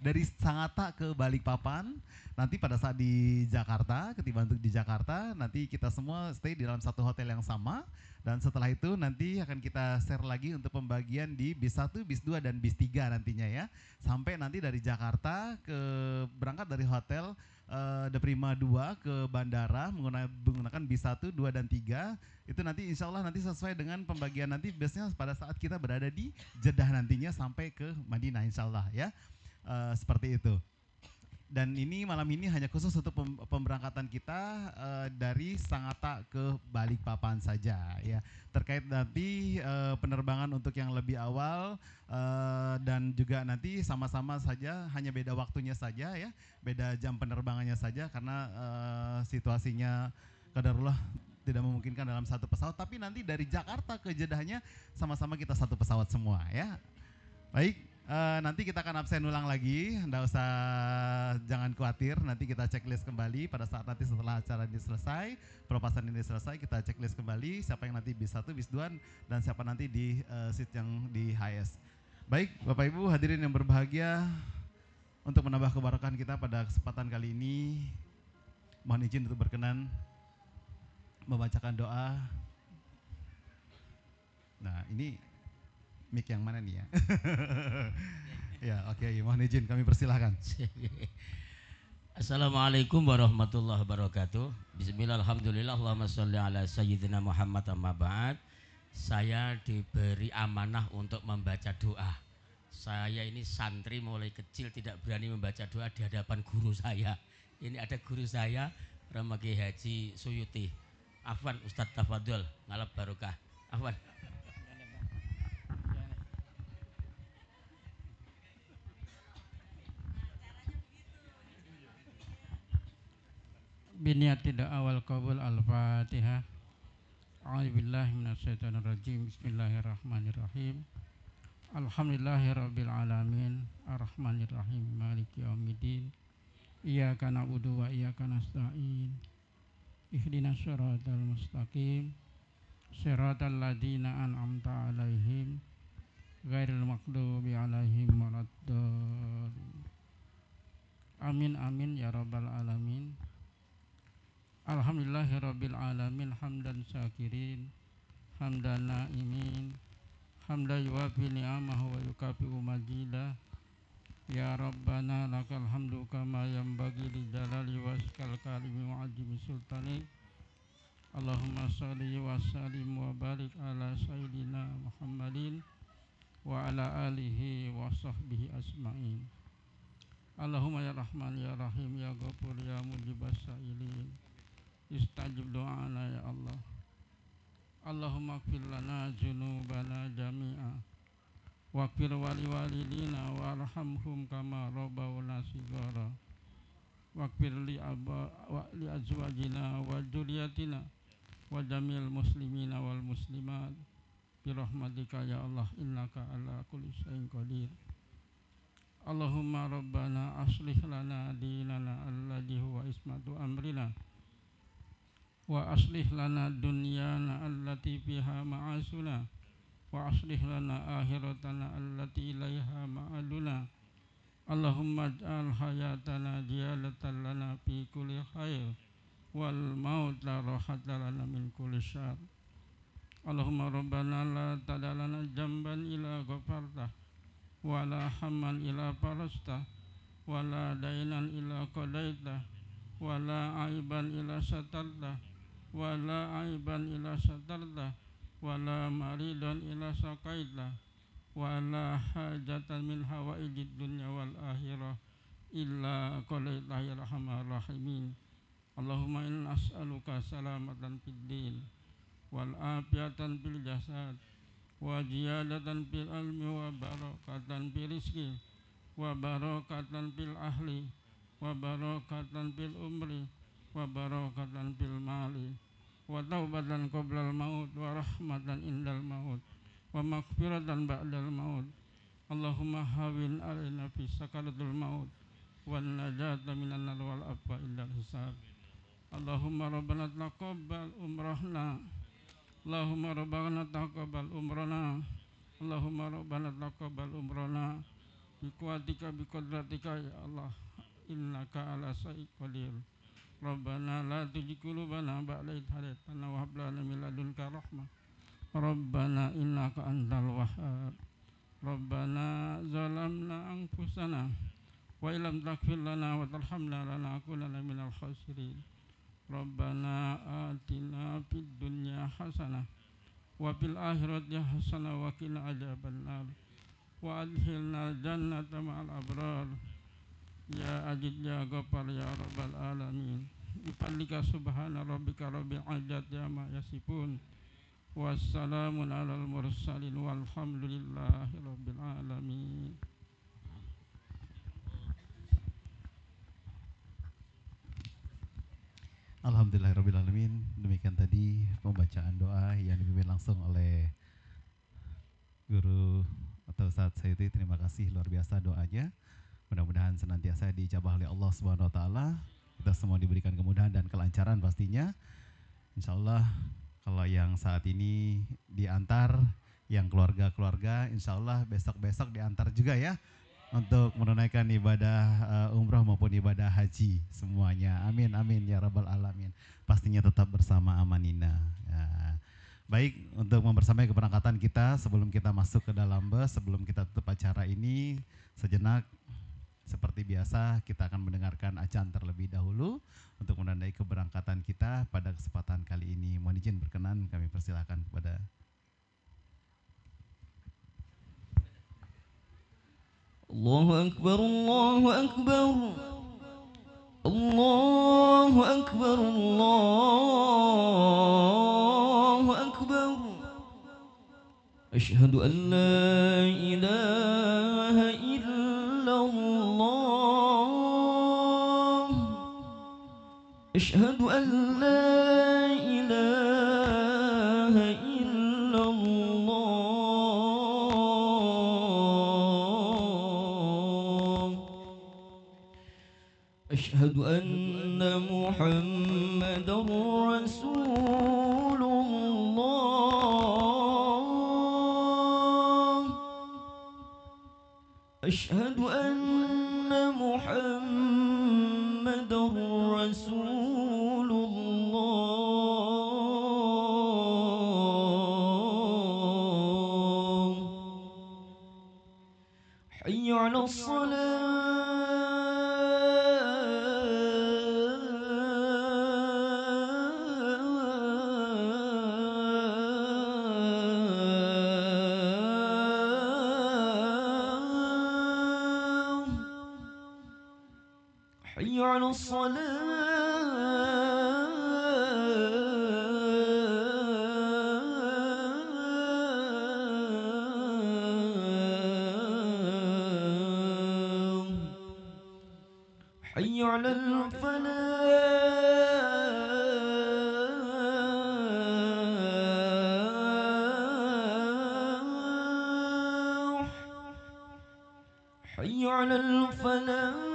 dari Sangatta ke Balikpapan. Nanti pada saat di Jakarta, ketiba untuk di Jakarta, nanti kita semua stay di dalam satu hotel yang sama, dan setelah itu nanti akan kita share lagi untuk pembagian di bis 1, bis 2 dan bis 3 nantinya ya. Sampai nanti dari Jakarta berangkat dari hotel The Prima 2 ke bandara menggunakan bis 1, 2 dan 3. Itu nanti insya Allah nanti sesuai dengan pembagian nanti biasanya pada saat kita berada di Jeddah nantinya sampai ke Madinah insya Allah ya. Seperti itu. Dan ini malam ini hanya khusus untuk pemberangkatan kita dari Sangatta ke Balikpapan saja ya. Terkait nanti penerbangan untuk yang lebih awal dan juga nanti sama-sama saja, hanya beda waktunya saja ya, beda jam penerbangannya saja karena situasinya qadarullah tidak memungkinkan dalam satu pesawat, tapi nanti dari Jakarta ke Jeddahnya sama-sama kita satu pesawat semua ya. Baik. Nanti kita akan absen ulang lagi, jangan khawatir, nanti kita checklist kembali pada saat nanti setelah acara ini selesai, pelepasan ini selesai, kita checklist kembali siapa yang nanti bis 1, bis 2 dan siapa nanti di seat yang di HS. Baik, Bapak Ibu hadirin yang berbahagia, untuk menambah keberkahan kita pada kesempatan kali ini, mohon izin untuk berkenan membacakan doa. Nah, ini mic yang mana nih ya? Ya, oke, mohon izin kami persilahkan. Assalamualaikum warahmatullahi wabarakatuh. Bismillah, alhamdulillah, Allahumma sholli ala sayyidina Muhammad amma ba'd. Saya diberi amanah untuk membaca doa. Saya ini santri mulai kecil tidak berani membaca doa di hadapan guru saya. Ini ada guru saya, Ramaki Haji Suyuti. Afwan Ustadz Tafadol, ngalap barokah. Afwan. Biniati awal qabul al-Fatihah. A'udzubillahi minasyaitonirrajim. Bismillahirrahmanirrahim. Alhamdulillahirabbil alamin, arrahmanirrahim, maliki yaumiddin. Iyyaka na'budu wa iyyaka nasta'in. ihdinas siratal mustaqim siratal ladzina an'amta 'alaihim ghairil maghdubi 'alaihim waladdallin. Amin amin ya rabbal alamin. Alhamdulillahirabbil alamin hamdan syakirin hamdan na'imin hamdan yuwafi ni'amahu wa yukafi'u majidah. Ya Rabbana lakal hamdu kama yanbaghi li jalali waskal karimi wa azimi sultani. Allahumma shalli wa sallim wa barik ala sayyidina Muhammadin wa ala alihi wa sahbihi asma'in. Allahumma ya Rahman ya Rahim ya Ghafur ya mujibas sa'ilin istajib do'ana ya Allah. Allahumma ighfir lana junubana jami'a waghfir wali walidina warhamhum kama rabbawna shighara waghfir li azwajina wa dzurriyyatina wa jamil muslimina wal muslimat bi rahmatika ya Allah innaka ala kulli syai'in qadir. Allahumma rabbana aslih lana dinana alladhi huwa ismatu amrina wa aslih lana dunyana allati fiha ma'asuna wa aslih lana akhiratana allati ilaiha ma'aduna. Allahumma ij'al hayatana ziyadatan lana fi kulli khair wal mauta rahatan lana min kulli syarr. Allahumma rabbana la tada' lana jamban ila ghafartah wa la hamman ila farastah wa la dainan ila qadaitah wa la aiban ila satartah wa la aiban ila satartah wala maridan ila saqaita wala hajatan min hawaijid dunya wal akhirah illa qadaita ya arhamar rahimin. Allahumma inna as'aluka salamatan fid din wal afiyatan fil jasad wa ziyadatan fil ilmi wa barakatan fil rizqi wa barakatan fil ahli wa barakatan fil umri wa barakatan fil mali wa taubatan qoblal maut wa rahmatan indal maut wa maghfiratan ba'dal maut. Allahumma hawin alaina fi sakaratul maut wan najata minan nar wal afwa indal hisab. Allahumma rabbana taqabbal umrahna Allahumma rabbana taqabbal umrana Allahumma rabbana taqabbal umrana bi quwwatika bi qudratika ya Allah innaka ala syai'in qadir. Rabbana la tuzigh qulubana ba'da idh hadaytana wa hab lana min ladunka rahmah. Rabbana innaka antal wahhab. Rabbana zalamna anfusana wa illam taghfir lana wa tarhamna lanakunanna minal khasirin. Rabbana atina fid dunya hasanah wa fil akhirati hasanah wa qina adzabannar wa adkhilna jannata ma'al abrar. Ya Aziz ya Ghaffar ya Rabbal alamin. Bifadlika subhana rabbika rabbil izzati amma yasifun. Wassalamun alal mursalin walhamdulillahi rabbil alamin. Alhamdulillahirabbil alamin. Demikian tadi pembacaan doa yang dipimpin langsung oleh Guru atau Ustaz Sayuti. Terima kasih luar biasa doanya. Mudah-mudahan senantiasa diijabah oleh Allah Subhanahu wa taala. Kita semua diberikan kemudahan dan kelancaran pastinya. Insyaallah kalau yang saat ini diantar yang keluarga-keluarga insyaallah besok-besok diantar juga ya untuk menunaikan ibadah umrah maupun ibadah haji semuanya. Amin amin ya rabbal alamin. Pastinya tetap bersama amanina. Ya. Baik, untuk mempersamai keberangkatan kita sebelum kita masuk ke dalam bus, sebelum kita tutup acara ini sejenak seperti biasa kita akan mendengarkan azan terlebih dahulu untuk menandai keberangkatan kita pada kesempatan kali ini. Mohon izin berkenan kami persilakan kepada Allahu Akbar, Allahu Akbar, Allahu Akbar, Allahu Akbar. Asyhadu an la ilaha illallah. Asyhadu an la ilaha illallah. أشهد أن محمد رسول الله أشهد أن محمد رسول الله حي على الصلاة حي على الصلاة حي على الفلاح حي على الفلاح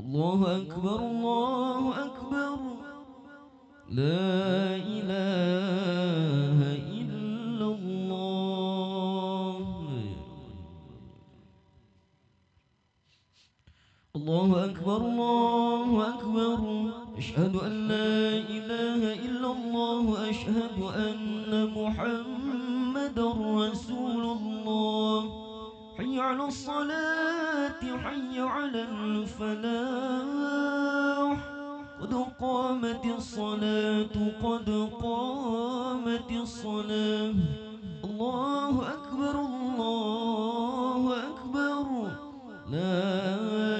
الله أكبر الله أكبر لا إله إلا الله الله أكبر الله أكبر أشهد أن لا إله إلا الله أشهد أن محمد رسول الله حي على الصلاة حي على الفلاح قد قامت الصلاة قد قامت الصلاة الله أكبر الله أكبر لا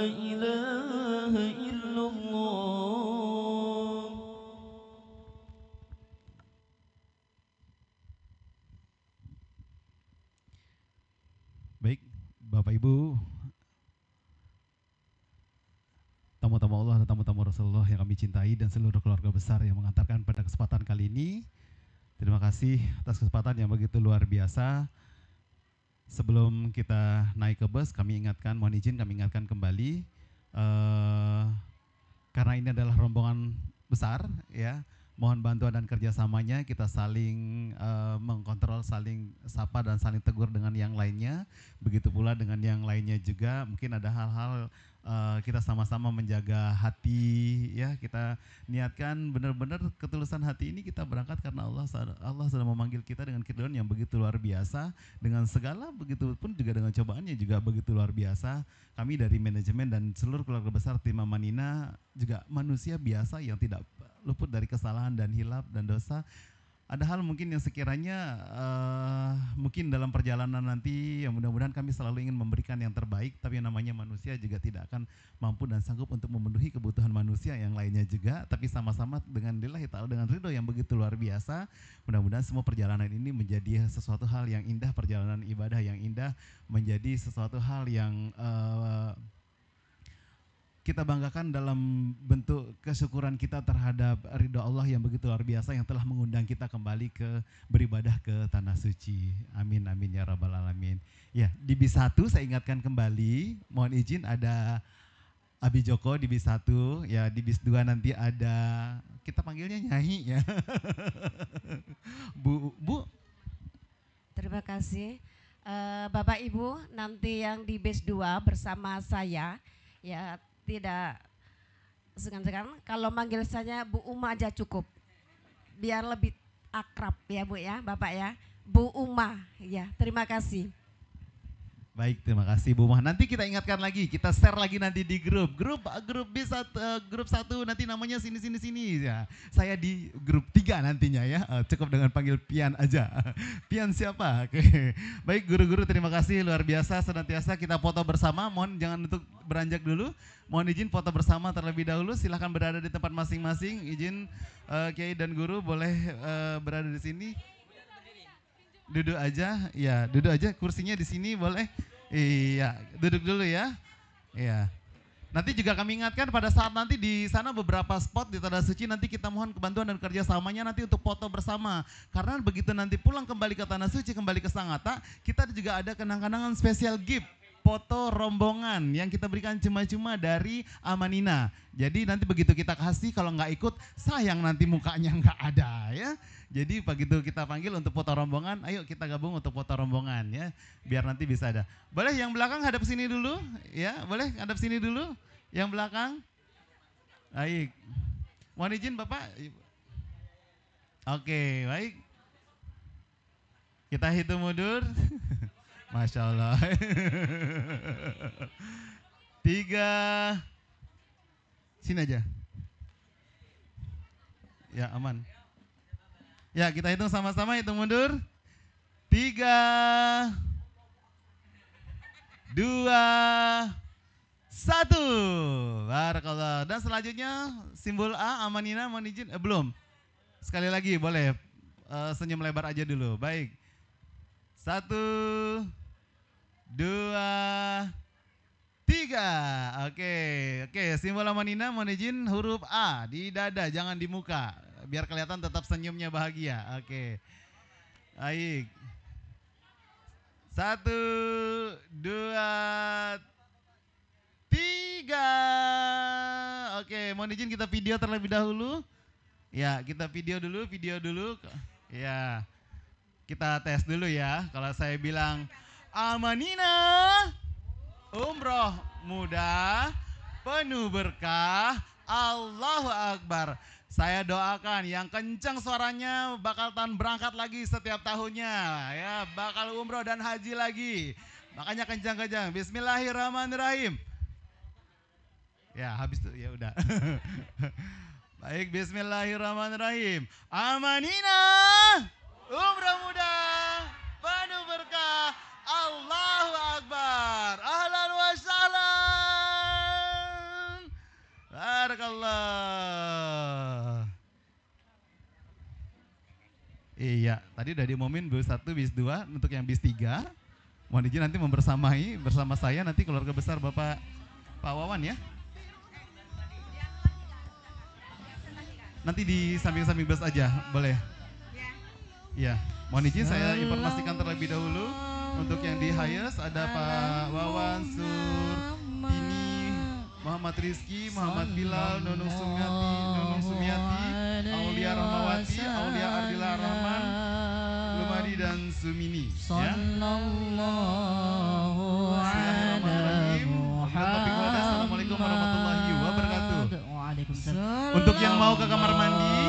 إله إلا الله Baik, Bapak Ibu, tamu-tamu Allah dan tamu-tamu Rasulullah yang kami cintai dan seluruh keluarga besar yang mengantarkan pada kesempatan kali ini. Terima kasih atas kesempatan yang begitu luar biasa. Sebelum kita naik ke bus, mohon izin kami ingatkan kembali, karena ini adalah rombongan besar, ya. Mohon bantuan dan kerjasamanya, kita saling mengkontrol, saling sapa dan saling tegur dengan yang lainnya. Begitu pula dengan yang lainnya juga, mungkin ada hal-hal kita sama-sama menjaga hati, ya. Kita niatkan benar-benar ketulusan hati ini kita berangkat karena Allah sudah memanggil kita dengan keridhaan yang begitu luar biasa, dengan segala begitu pun juga dengan cobaannya juga begitu luar biasa. Kami dari manajemen dan seluruh keluarga besar tim Amanina juga manusia biasa yang tidak luput dari kesalahan dan hilaf dan dosa. Ada hal mungkin yang sekiranya mungkin dalam perjalanan nanti, yang mudah-mudahan kami selalu ingin memberikan yang terbaik, tapi yang namanya manusia juga tidak akan mampu dan sanggup untuk memenuhi kebutuhan manusia yang lainnya juga, tapi sama-sama dengan lillahi ta'ala, dengan ridho yang begitu luar biasa. Mudah-mudahan semua perjalanan ini menjadi sesuatu hal yang indah, perjalanan ibadah yang indah, menjadi sesuatu hal yang kita banggakan dalam bentuk kesyukuran kita terhadap ridho Allah yang begitu luar biasa, yang telah mengundang kita kembali ke beribadah ke tanah suci. Amin amin ya rabbal alamin. Ya, di bis 1 saya ingatkan kembali, mohon izin ada Abi Joko di bis 1, ya. Di bis 2 nanti ada, kita panggilnya Nyai, ya. Bu. Terima kasih. Bapak Ibu, nanti yang di bis 2 bersama saya, ya, tidak segan-segan kalau manggil saya Bu Uma aja cukup, biar lebih akrab, ya Bu ya, Bapak ya. Bu Uma, ya, terima kasih. Baik, terima kasih Bu Mah. Nanti kita ingatkan lagi, kita share lagi nanti di grup bis 1, grup 1 nanti namanya sini ya. Saya di grup 3 nantinya, ya. Cukup dengan panggil Pian aja. Pian siapa? Oke. Baik guru-guru, terima kasih luar biasa, senantiasa kita foto bersama. Mohon jangan untuk beranjak dulu. Mohon izin foto bersama terlebih dahulu. Silahkan berada di tempat masing-masing. Izin Kiai dan guru boleh berada di sini. Duduk aja, ya, duduk aja, kursinya di sini boleh. Iya, duduk dulu ya. Iya. Nanti juga kami ingatkan pada saat nanti di sana beberapa spot di Tanah Suci nanti kita mohon kebantuan dan kerjasamanya nanti untuk foto bersama. Karena begitu nanti pulang kembali ke Tanah Suci, kembali ke Sangatta, kita juga ada kenang-kenangan spesial gift. Foto rombongan yang kita berikan cuma-cuma dari Amanina. Jadi nanti begitu kita kasih, kalau nggak ikut sayang nanti mukanya nggak ada ya. Jadi begitu kita panggil untuk foto rombongan, ayo kita gabung untuk foto rombongan ya, biar nanti bisa ada. Boleh yang belakang hadap sini dulu ya, boleh hadap sini dulu yang belakang. Baik, mohon izin Bapak. Oke, baik. Kita hitung mundur. Masya Allah. 3. Sini aja. Ya aman. Ya kita hitung sama-sama, hitung mundur. 3, 2, 1. Barakallah. Dan selanjutnya simbol A, Amanina, mohon izin. Belum. Sekali lagi boleh. Senyum lebar aja dulu. Baik. 1, 2, 3. Oke, simbol Amanina mohon izin huruf A di dada, jangan di muka, biar kelihatan tetap senyumnya bahagia. Oke, baik. 1, 2, 3. Oke, mohon izin kita video terlebih dahulu. Ya, kita video dulu. Ya. Kita tes dulu ya. Kalau saya bilang Amanina, umroh mudah, penuh berkah, Allahu Akbar. Saya doakan yang kencang suaranya bakal berangkat lagi setiap tahunnya ya, bakal umroh dan haji lagi. Makanya kencang-kencang. Bismillahirrahmanirrahim. Ya, habis tuh ya udah. Baik, bismillahirrahmanirrahim. Amanina, umrah mudah, penuh berkah, Allahu Akbar. Ahlan wa sahlan. Barakallah. Iya, tadi udah diumumin bis 1, bis 2, untuk yang bis 3. Mohon izin nanti membersamai bersama saya nanti keluarga besar Bapak Pak Wawan ya. Nanti di samping-samping bus aja, boleh? Ya, mohon izin saya informasikan terlebih dahulu. Untuk yang di highest ada Pak Wawan, Surtini, Muhammad Rizky, Muhammad Bilal, Nunung Sumiati, Aulia Rahmawati, Aulia Ardila Rahman, Lumadi dan Sumini. Ya. Assalamualaikum warahmatullahi wabarakatuh. Untuk yang mau ke kamar mandi,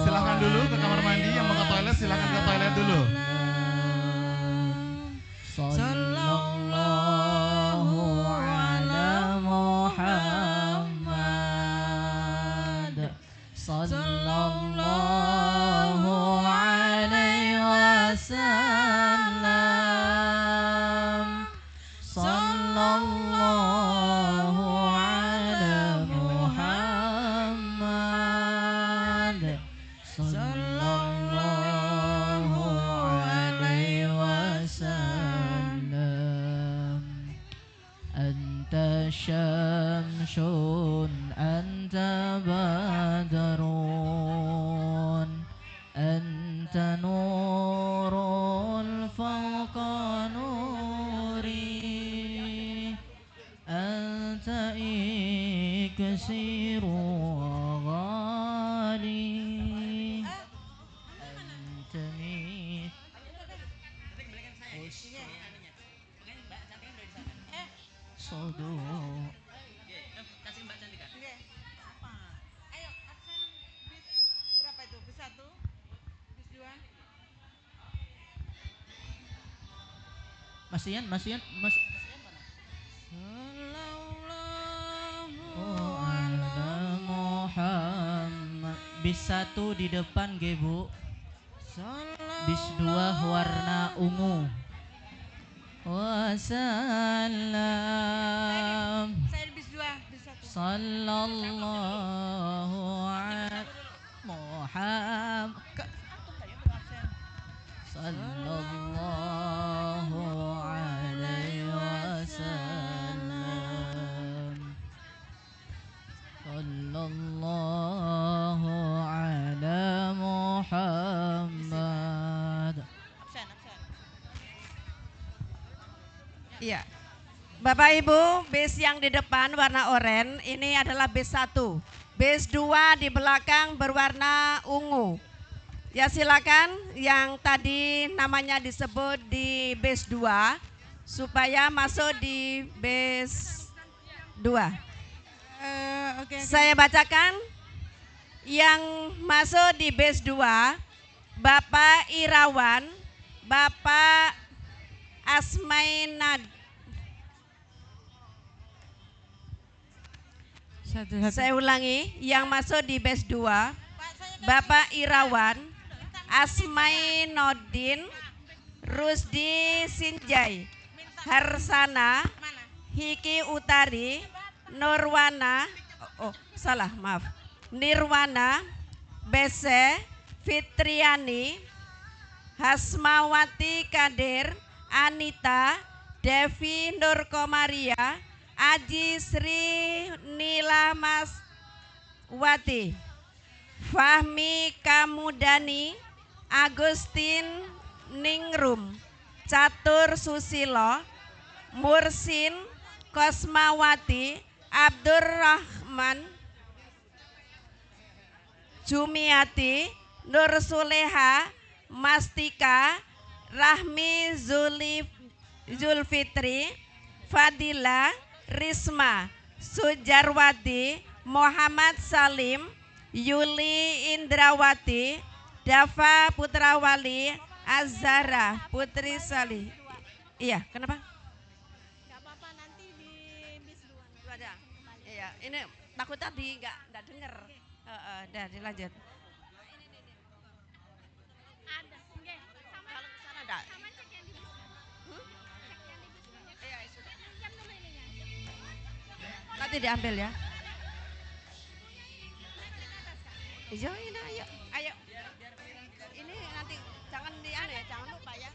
silahkan dulu ke kamar mandi. Yang mau ke toilet, silahkan ke toilet dulu. Sallallahu ala Muhammad. Sallallahu alaihi wasallam. Sallallahu ala Muhammad. Sallallahu alaihi wasallam. Anta syamsun, anta badrun, anta nurul fawqa nuri, anta iksiru ghali, anta mit. Sodo. Kasih Mbak Cantika. Apa? Ayo, absen bis berapa itu? Bis 1, bis 2. Mas Ian mana? Ala Muhammad. Bis 1 di depan ge, Bu. Bis 2 warna ungu. Wassalam. Saya bis 2, bis 1. Sallallahu alaihi Muhammad. Sallallahu alaihi wasallam. Iya. Bapak Ibu, bis yang di depan warna oranye ini adalah bis 1. Bis 2 di belakang berwarna ungu. Ya silakan yang tadi namanya disebut di bis 2 supaya masuk di bis 2. Oke. Saya bacakan yang masuk di bis 2, Bapak Irawan, Bapak Asmainad. Saya ulangi, yang masuk di bis 2, Bapak Irawan, Asmainodin, Rusdi Sinjai, Harsana, Hiki Utari, Nirwana, Nirwana, Bese, Fitriani, Hasmawati Kadir, Anita, Devi Nurkomaria, Aji Sri Nilamaswati, Fahmi Kamudani, Agustin Ningrum, Catur Susilo, Mursin Kosmawati, Abdurrahman, Jumiati, Nur Suleha, Mastika, Rahmi Zulfitri, Fadila, Risma, Sujarwati, Muhammad Salim, Yuli Indrawati, Dava Putrawali, Azhara Putri Salih. Iya, kenapa? Gak apa-apa, nanti di bis 2 ada. Iya, ini takut tadi nggak dengar. Udah dilanjut. ada. Oke, sama Kalau ke sana enggak? sama cek yang di bis. Cek yang di bis. Iya, sudah. Pinjam dulu ininya. Nanti diambil ya. Iya, ini ayo. Ayo. Ini nanti jangan jangan lupa ya.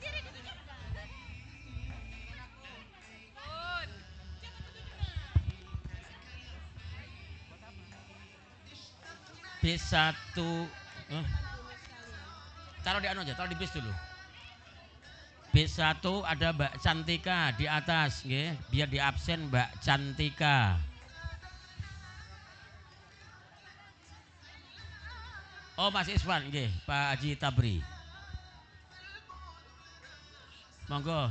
Bis 1 taruh di anu aja, taruh di bis dulu. Bis 1 ada Mbak Cantika di atas, nggih, biar di absen Mbak Cantika. Oh, Mas Iswan, nggih, Pak Haji Tabri. Monggo.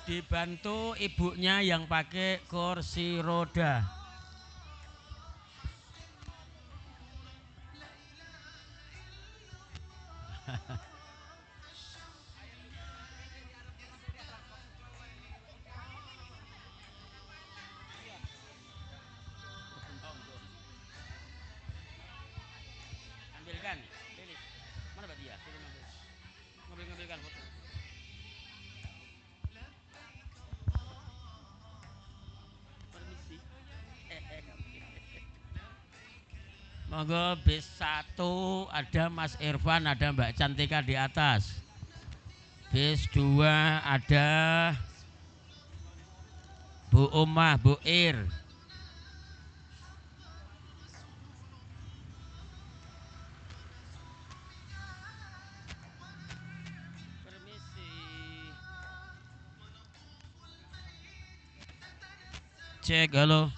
Dibantu ibunya yang pakai kursi roda. Ambilkan, pilih. Mana Mbak Dia? Pilih ngambilkan foto. Permisi. Monggo bis 1 ada Mas Irfan, ada Mbak Cantika di atas. Bis 2 ada Bu Umah, Bu Ir. Permisi. Cek, halo.